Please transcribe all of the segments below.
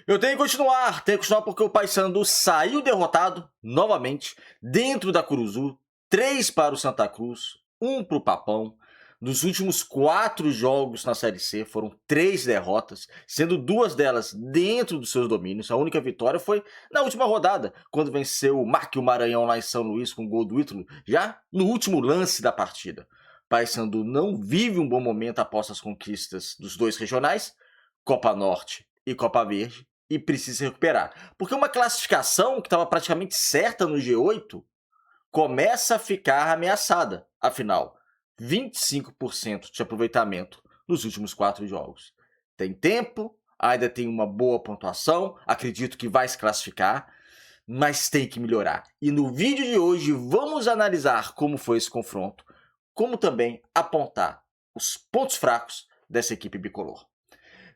Eu tenho que continuar porque o Paysandu saiu derrotado novamente dentro da Curuzu, 3 para o Santa Cruz, 1 para o Papão. Nos últimos 4 jogos na Série C foram 3 derrotas, sendo 2 delas dentro dos seus domínios. A única vitória foi na última rodada, quando venceu o Mac o Maranhão lá em São Luís com o gol do Ítalo, já no último lance da partida. Paysandu não vive um bom momento após as conquistas dos 2 regionais, Copa Norte e Copa Verde, e precisa se recuperar. Porque uma classificação que estava praticamente certa no G8 começa a ficar ameaçada. Afinal, 25% de aproveitamento nos últimos 4 jogos. Tem tempo, ainda tem uma boa pontuação, acredito que vai se classificar, mas tem que melhorar. E no vídeo de hoje vamos analisar como foi esse confronto, como também apontar os pontos fracos dessa equipe bicolor.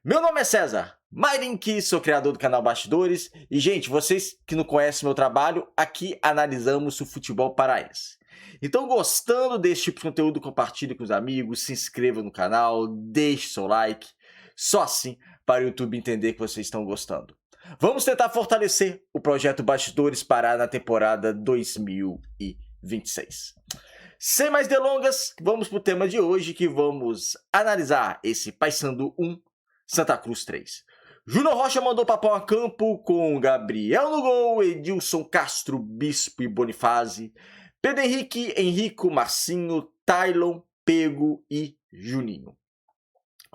Meu nome é César Mairink, sou criador do canal Bastidores e, gente, vocês que não conhecem meu trabalho, aqui analisamos o futebol paraense. Então, gostando desse tipo de conteúdo, compartilhe com os amigos, se inscreva no canal, deixe seu like, só assim para o YouTube entender que vocês estão gostando. Vamos tentar fortalecer o projeto Bastidores Pará na temporada 2026. Sem mais delongas, vamos para o tema de hoje, que vamos analisar esse Paysandu 1, Santa Cruz 3. Júnior Rocha mandou papão a campo com Gabriel no gol, Edilson Castro, Bispo e Bonifácio, Pedro Henrique, Henrico, Marcinho, Tailon, Pego e Juninho.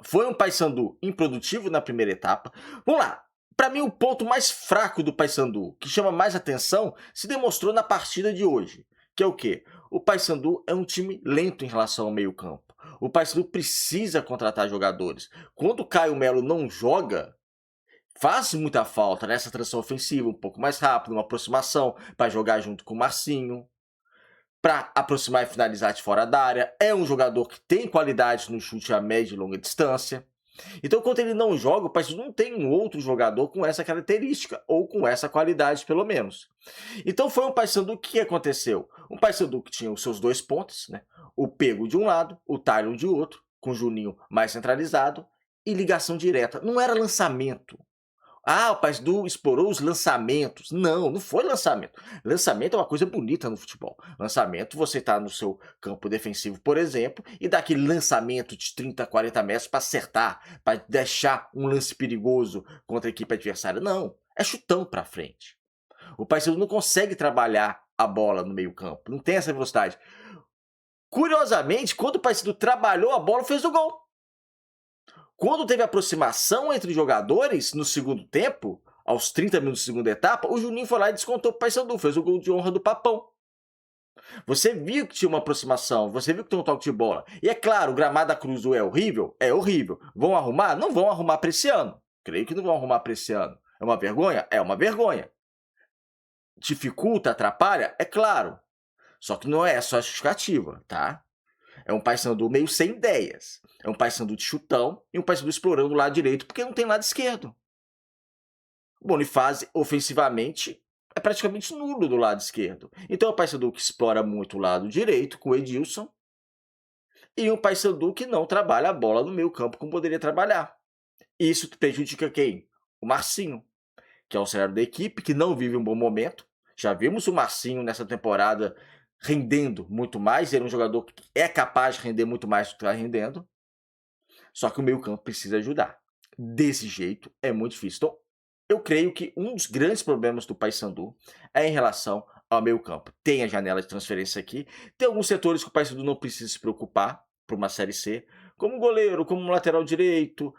Foi um Paysandu improdutivo na primeira etapa. Vamos lá. Para mim, o ponto mais fraco do Paysandu, que chama mais atenção, se demonstrou na partida de hoje. Que é o quê? O Paysandu é um time lento em relação ao meio-campo. O Paysandu precisa contratar jogadores. Quando o Caio Melo não joga, faz muita falta nessa transição ofensiva, um pouco mais rápido, uma aproximação para jogar junto com o Marcinho, para aproximar e finalizar de fora da área. É um jogador que tem qualidade no chute a média e longa distância. Então, quando ele não joga, o Paysandu não tem um outro jogador com essa característica, ou com essa qualidade, pelo menos. Então, foi um Paysandu que aconteceu. Um Paysandu que tinha os seus 2 pontos, né? O Pego de um lado, o Tailon de outro, com o Juninho mais centralizado, e ligação direta. Não era lançamento. Ah, o Paysandu explorou os lançamentos. Não, não foi lançamento. Lançamento é uma coisa bonita no futebol. Lançamento, você está no seu campo defensivo, por exemplo, e dá aquele lançamento de 30, 40 metros para acertar, para deixar um lance perigoso contra a equipe adversária. Não, é chutão para frente. O Paysandu não consegue trabalhar a bola no meio campo, não tem essa velocidade. Curiosamente, quando o Paysandu trabalhou a bola, fez o gol. Quando teve aproximação entre os jogadores no segundo tempo, aos 30 minutos da segunda etapa, o Juninho foi lá e descontou para o Paysandu, fez o gol de honra do Papão. Você viu que tinha uma aproximação, você viu que tem um toque de bola. E é claro, o gramado da Curuzu é horrível? É horrível. Vão arrumar? Não vão arrumar para esse ano. Creio que não vão arrumar para esse ano. É uma vergonha? É uma vergonha. Dificulta, atrapalha? É claro. Só que não é só a justificativa, tá? É um Paysandu meio sem ideias. É um Paysandu de chutão e um Paysandu explorando o lado direito porque não tem lado esquerdo. O Bonifácio, ofensivamente, é praticamente nulo do lado esquerdo. Então é um Paysandu que explora muito o lado direito com o Edilson e um Paysandu que não trabalha a bola no meio campo como poderia trabalhar. Isso prejudica quem? O Marcinho, que é o auxiliar da equipe, que não vive um bom momento. Já vimos o Marcinho nessa temporada rendendo muito mais, ele é um jogador que é capaz de render muito mais do que está rendendo, só que o meio campo precisa ajudar. Desse jeito é muito difícil. Então, eu creio que um dos grandes problemas do Paysandu é em relação ao meio campo. Tem a janela de transferência aqui, tem alguns setores que o Paysandu não precisa se preocupar para uma Série C, como goleiro, como lateral direito,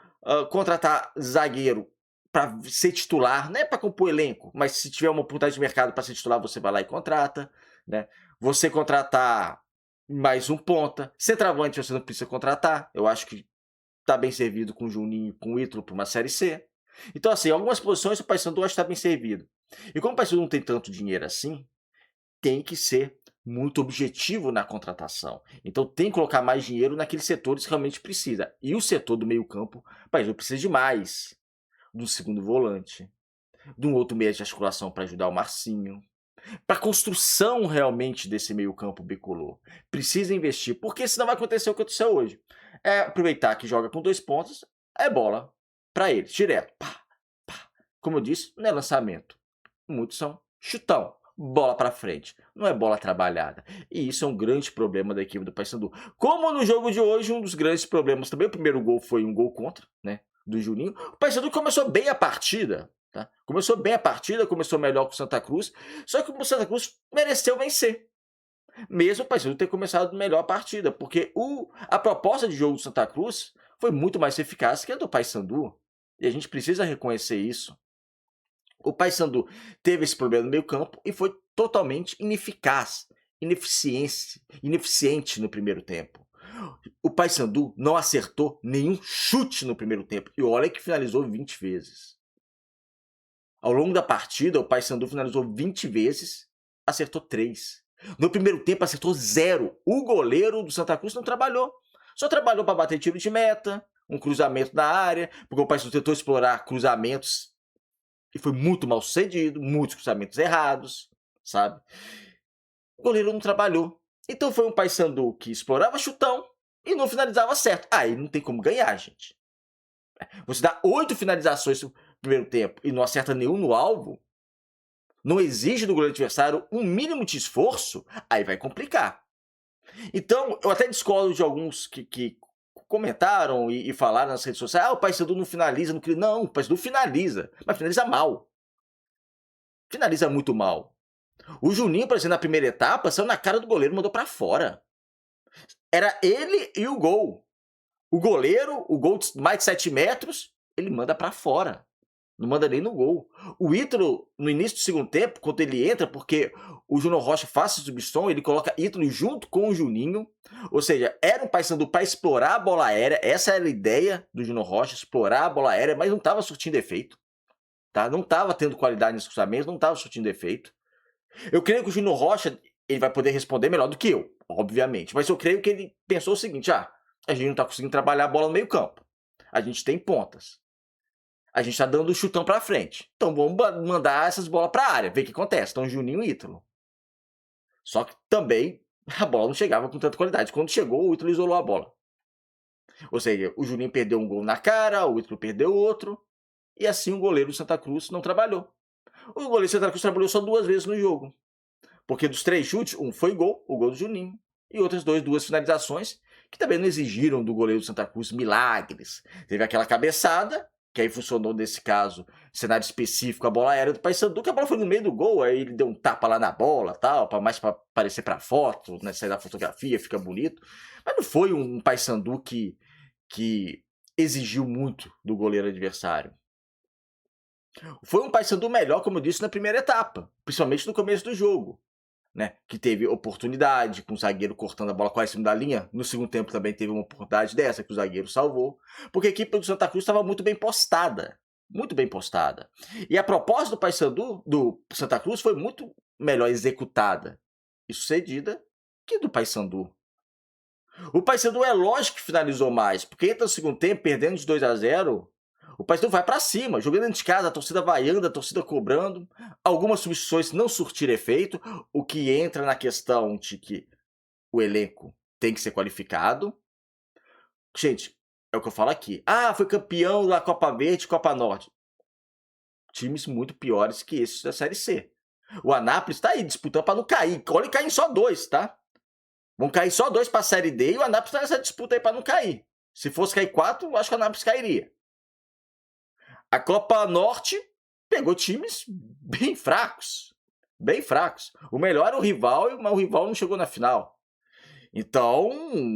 contratar zagueiro para ser titular, não é para compor elenco, mas se tiver uma oportunidade de mercado para ser titular, você vai lá e contrata, né? Você contratar mais um ponta, centroavante você não precisa contratar, eu acho que tá bem servido com o Juninho e com o Ítalo para uma Série C. Então, assim, algumas posições o Paysandu acho que está bem servido. E como o Paysandu não tem tanto dinheiro assim, tem que ser muito objetivo na contratação. Então tem que colocar mais dinheiro naqueles setores que realmente precisa. E o setor do meio campo, o Paysandu precisa de mais. Do segundo volante, de um outro meio de articulação para ajudar o Marcinho. Para a construção realmente desse meio campo bicolor, precisa investir, porque senão vai acontecer o que aconteceu hoje. É aproveitar que joga com 2 pontos, é bola para eles, direto. Pá, pá. como eu disse, não é lançamento. Muitos são chutão, bola para frente. Não é bola trabalhada. E isso é um grande problema da equipe do Paysandu. Como no jogo de hoje, um dos grandes problemas também, o primeiro gol foi um gol contra, né, do Juninho. O Paysandu começou bem a partida, tá? Começou bem a partida, começou melhor que o Santa Cruz, só que o Santa Cruz mereceu vencer. Mesmo o Paysandu ter começado melhor a partida, porque a proposta de jogo do Santa Cruz foi muito mais eficaz que a do Paysandu. E a gente precisa reconhecer isso. O Paysandu teve esse problema no meio-campo e foi totalmente ineficaz, ineficiente no primeiro tempo. O Paysandu não acertou nenhum chute no primeiro tempo. E olha que finalizou 20 vezes. Ao longo da partida, o Paysandu finalizou 20 vezes, acertou 3. No primeiro tempo, acertou 0. O goleiro do Santa Cruz não trabalhou. Só trabalhou para bater tiro de meta, um cruzamento na área, porque o Paysandu tentou explorar cruzamentos e foi muito mal sucedido, muitos cruzamentos errados, sabe? O goleiro não trabalhou. Então foi um Paysandu que explorava chutão e não finalizava certo. Aí não tem como ganhar, gente. Você dá 8 finalizações no primeiro tempo e não acerta nenhum no alvo, não exige do goleiro adversário um mínimo de esforço, aí vai complicar. Então, eu até discordo de alguns que comentaram e falaram nas redes sociais, o Paysandu não finaliza, não, o Paysandu finaliza, mas finaliza mal. Finaliza muito mal. O Juninho, por exemplo, na primeira etapa, saiu na cara do goleiro e mandou para fora. Era ele e o gol. O goleiro, o gol de mais de 7 metros, ele manda para fora. Não manda nem no gol. O Ítalo, no início do segundo tempo, quando ele entra, porque o Júnior Rocha faz a substituição, ele coloca Ítalo junto com o Juninho. Ou seja, era um Paysandu para explorar a bola aérea. Essa era a ideia do Júnior Rocha, explorar a bola aérea, mas não estava surtindo efeito. Tá? Não estava tendo qualidade nos cruzamentos, não estava surtindo efeito. Eu creio que o Júnior Rocha ele vai poder responder melhor do que eu, obviamente. Mas eu creio que ele pensou o seguinte, a gente não está conseguindo trabalhar a bola no meio campo. A gente tem pontas. A gente tá dando um chutão pra frente. Então vamos mandar essas bolas pra área, ver o que acontece. Então Juninho e Ítalo. Só que também a bola não chegava com tanta qualidade. Quando chegou, o Ítalo isolou a bola. Ou seja, o Juninho perdeu um gol na cara, o Ítalo perdeu outro. E assim o goleiro do Santa Cruz não trabalhou. O goleiro do Santa Cruz trabalhou só 2 vezes no jogo. Porque dos 3 chutes, um foi gol, o gol do Juninho. E outras 2 finalizações, que também não exigiram do goleiro do Santa Cruz milagres. Teve aquela cabeçada, que aí funcionou nesse caso, cenário específico, a bola aérea do Paysandu, que a bola foi no meio do gol, aí ele deu um tapa lá na bola, tal, mais para aparecer para foto, né, sair da fotografia, fica bonito. Mas não foi um Paysandu que exigiu muito do goleiro adversário. Foi um Paysandu melhor, como eu disse, na primeira etapa, principalmente no começo do jogo. Né, que teve oportunidade, com o zagueiro cortando a bola quase em cima da linha. No segundo tempo também teve uma oportunidade dessa, que o zagueiro salvou. Porque a equipe do Santa Cruz estava muito bem postada. Muito bem postada. E a proposta do Paysandu, do Santa Cruz, foi muito melhor executada e sucedida que do Paysandu. O Paysandu é lógico que finalizou mais, porque entra no segundo tempo, perdendo de 2-0, o Paysandu vai para cima, jogando dentro de casa, a torcida vaiando, a torcida cobrando. Algumas substituições não surtiram efeito, o que entra na questão de que o elenco tem que ser qualificado. Gente, é o que eu falo aqui. Foi campeão da Copa Verde e Copa Norte. Times muito piores que esses da Série C. O Anápolis está aí disputando para não cair. Olha, caem só 2, tá? Vão cair só 2 para a Série D e o Anápolis está nessa disputa aí para não cair. Se fosse cair 4, eu acho que o Anápolis cairia. A Copa Norte pegou times bem fracos. Bem fracos. O melhor era o rival, mas o rival não chegou na final. Então,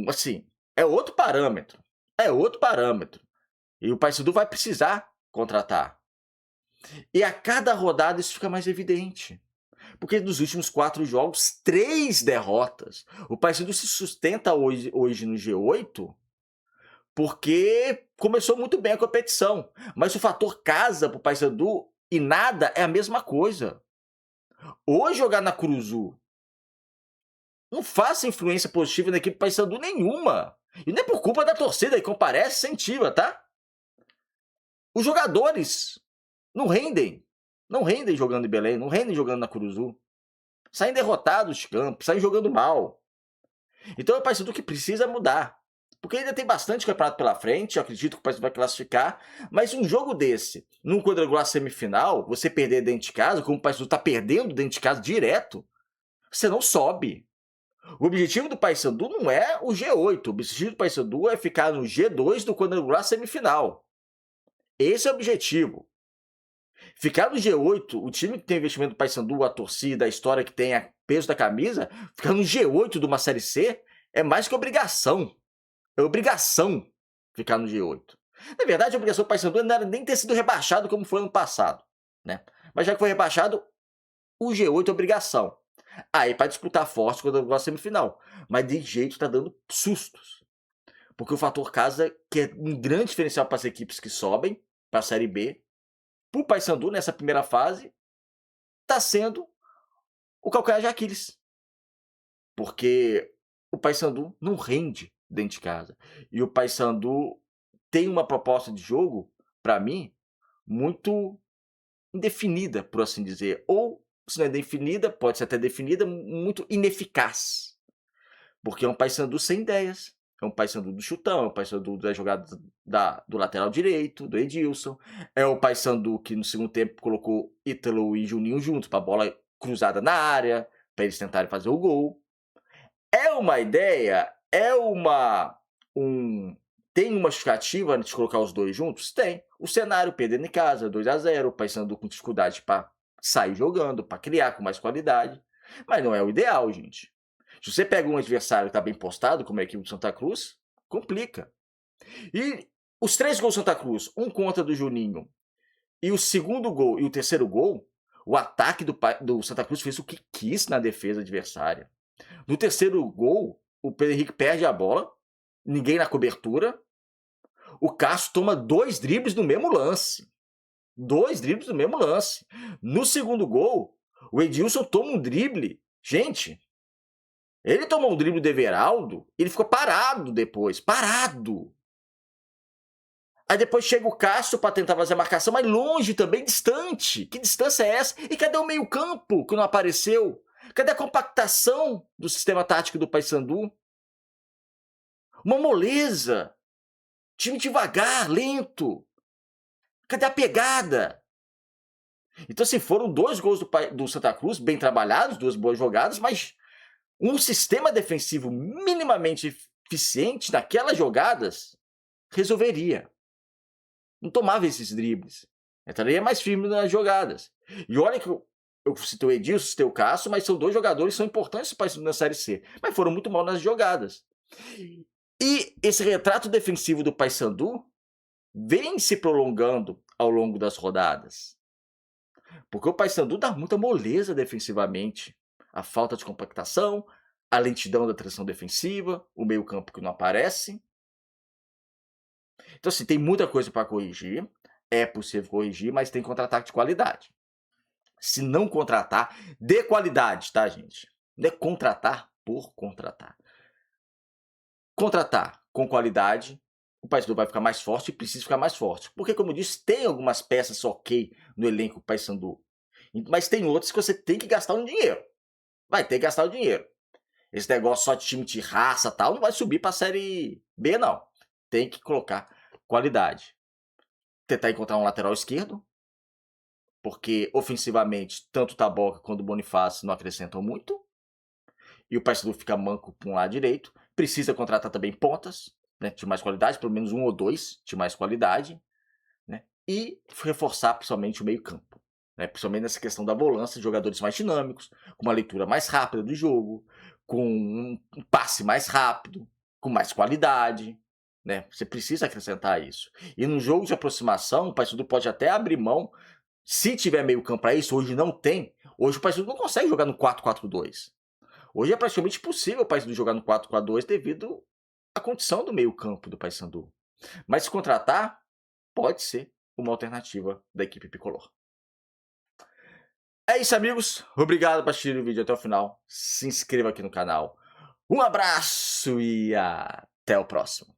assim, é outro parâmetro. É outro parâmetro. E o Paysandu vai precisar contratar. E a cada rodada isso fica mais evidente. Porque nos últimos 4 jogos, 3 derrotas. O Paysandu se sustenta hoje no G8 porque começou muito bem a competição. Mas o fator casa para o Paysandu e nada é a mesma coisa. Hoje jogar na Curuzu não faz influência positiva na equipe do Paysandu nenhuma. E não é por culpa da torcida que comparece, incentiva, tá? Os jogadores não rendem. Não rendem jogando em Belém, não rendem jogando na Curuzu. Saem derrotados de campo, saem jogando mal. Então é o Paysandu que precisa mudar. Porque ainda tem bastante campeonato pela frente, eu acredito que o Paysandu vai classificar, mas um jogo desse, num quadrangular semifinal, você perder dentro de casa, como o Paysandu tá perdendo dentro de casa direto, você não sobe. O objetivo do Paysandu não é o G8, o objetivo do Paysandu é ficar no G2 do quadrangular semifinal. Esse é o objetivo. Ficar no G8, o time que tem investimento do Paysandu, a torcida, a história que tem, a peso da camisa, ficar no G8 de uma Série C é mais que obrigação. É obrigação ficar no G8. Na verdade, a obrigação do Paysandu não era nem ter sido rebaixado como foi ano passado, né? Mas já que foi rebaixado, o G8 é obrigação. Aí para disputar forte quando eu gosto semifinal. Mas de jeito tá dando sustos. Porque o fator casa, que é um grande diferencial para as equipes que sobem para a Série B, pro Paysandu nessa primeira fase, tá sendo o calcanhar de Aquiles. Porque o Paysandu não rende dentro de casa. E o Paysandu tem uma proposta de jogo, para mim, muito indefinida, por assim dizer. Ou, se não é definida, pode ser até definida, muito ineficaz. Porque é um Paysandu sem ideias. É um Paysandu do chutão, é um Paysandu da jogada do lateral direito, do Edilson. É o Paysandu que no segundo tempo colocou Ítalo e Juninho juntos para a bola cruzada na área, para eles tentarem fazer o gol. É uma ideia, tem uma justificativa de colocar os dois juntos? Tem. O cenário, perdendo em casa, 2-0, o Paysandu com dificuldade para sair jogando, para criar com mais qualidade. Mas não é o ideal, gente. Se você pega um adversário que está bem postado, como é a equipe do Santa Cruz, complica. E os 3 gols do Santa Cruz, um contra do Juninho, e o segundo gol e o terceiro gol, o ataque do Santa Cruz fez o que quis na defesa adversária. No terceiro gol, o Pedro Henrique perde a bola, ninguém na cobertura, o Cássio toma 2 dribles no mesmo lance. 2 dribles no mesmo lance. No segundo gol, o Edilson toma um drible. Gente, ele tomou um drible do Everaldo, ele ficou parado depois. Parado. Aí depois chega o Cássio para tentar fazer a marcação, mas longe também, distante. Que distância é essa? E cadê o meio-campo que não apareceu? Cadê a compactação do sistema tático do Paysandu? Uma moleza. Time devagar, lento. Cadê a pegada? Então, assim, foram 2 gols do Santa Cruz, bem trabalhados, 2 boas jogadas, mas um sistema defensivo minimamente eficiente naquelas jogadas resolveria. Não tomava esses dribles. Entraria mais firme nas jogadas. E olha que eu citei o Edilson, citei o Cássio, mas são 2 jogadores que são importantes na Série C. Mas foram muito mal nas jogadas. E esse retrato defensivo do Paysandu vem se prolongando ao longo das rodadas. Porque o Paysandu dá muita moleza defensivamente. A falta de compactação, a lentidão da transição defensiva, o meio-campo que não aparece. Então, assim, tem muita coisa para corrigir. É possível corrigir, mas tem contra-ataque de qualidade. Se não contratar, dê qualidade, tá, gente? Não é contratar por contratar. Contratar com qualidade, o Paysandu vai ficar mais forte e precisa ficar mais forte. Porque, como eu disse, tem algumas peças ok no elenco do Paysandu. Mas tem outras que você tem que gastar um dinheiro. Vai ter que gastar o dinheiro. Esse negócio só de time de raça tal não vai subir para a Série B, não. Tem que colocar qualidade. Tentar encontrar um lateral esquerdo, porque ofensivamente tanto o Taboca quanto o Bonifácio não acrescentam muito. E o Paysandu fica manco para um lado direito. Precisa contratar também pontas, né, de mais qualidade, pelo menos 1 ou 2 de mais qualidade, né, e reforçar principalmente o meio-campo, né, principalmente nessa questão da volância, jogadores mais dinâmicos, com uma leitura mais rápida do jogo, com um passe mais rápido, com mais qualidade, né? Você precisa acrescentar isso. E no jogo de aproximação, o Paysandu pode até abrir mão, se tiver meio-campo para isso, hoje não tem. Hoje o Paysandu não consegue jogar no 4-4-2. Hoje é praticamente impossível o Paysandu jogar no 4-4-2 devido à condição do meio-campo do Paysandu. Mas se contratar, pode ser uma alternativa da equipe bicolor. É isso, amigos. Obrigado por assistir o vídeo até o final. Se inscreva aqui no canal. Um abraço e até o próximo.